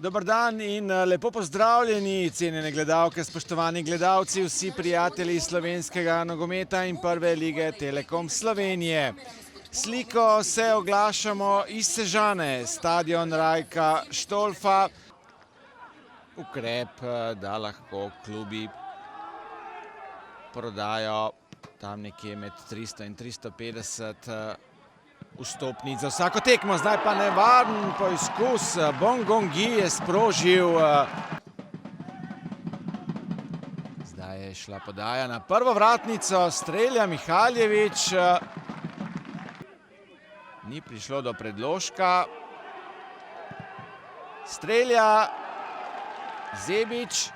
Dober dan in lepo pozdravljeni, cenjene gledalke, spoštovani gledalci, vsi prijatelji slovenskega nogometa in prve lige Telekom Slovenije. Sliko se oglašamo iz Sežane, stadion Rajka Štolfa. Ukrep, da lahko klubi prodajo tam nekje med 300 in 350 vstopnic za vsako tekmo. Zdaj pa nevaren poizkus. Bongongi je sprožil. Zdaj je šla podaja na prvo vratnico, strelja Mihaljević. Ni prišlo do predložka. Strelja Zebić.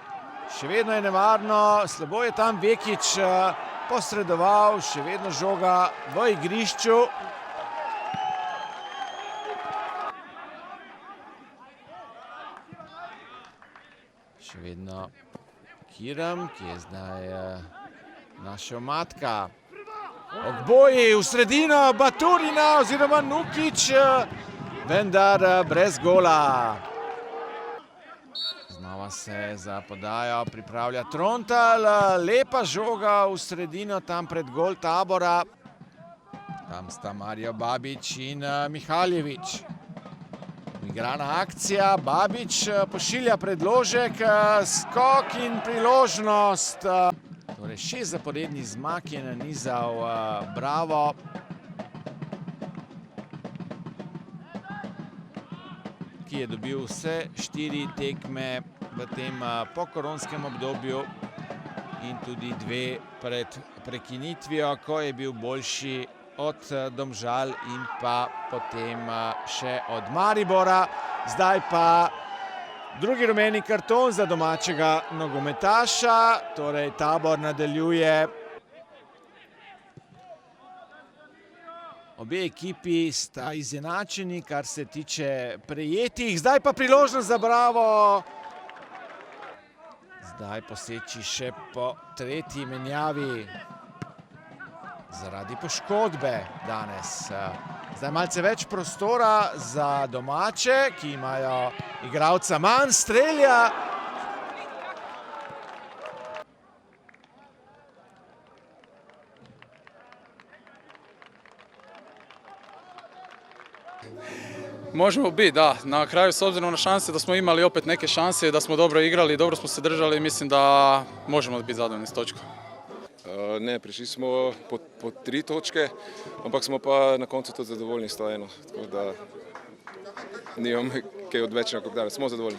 Še vedno je nevarno, slabo je tam Vekić posredoval, še vedno žoga v igrišču. Še vedno Kiram, ki je zdaj našel Matka. Ogboji v sredino Baturina oziroma Nukić, vendar brez gola. Znova se za podajo pripravlja Trontal, lepa žoga v sredino tam pred gol Tabora. Tam sta Mario Babić in Mihaljević. Igrana akcija, Babić pošilja predložek, skok in priložnost. Torej 6 zaporednih zmag je nanizal Bravo. Ki je dobil vse 4 tekme v tem pokoronskem obdobju in tudi 2 pred prekinitvijo, ko je bil boljši od Domžal in pa potem še od Maribora. Zdaj pa drugi rumeni karton za domačega nogometaša, torej Tabor nadaljuje. Obe ekipi sta izenačeni, kar se tiče prejetih. Zdaj pa priložnost za Bravo. Zdaj poseči še po tretji menjavi. Zaradi poškodbe danes. Zdaj malce več prostora za domače, ki imajo igralca manj, strelja. Možemo biti, da. Na kraju, s obzirom na šanse da smo imali opet neke šanse, da smo dobro igrali, dobro smo se držali, mislim da možemo biti zadovoljni s točkom. Ne, prišli smo po 3 točke, ampak smo pa na koncu tudi zadovoljni s to eno. Tako da nimam kaj odvečnega, kako da smo zadovoljni.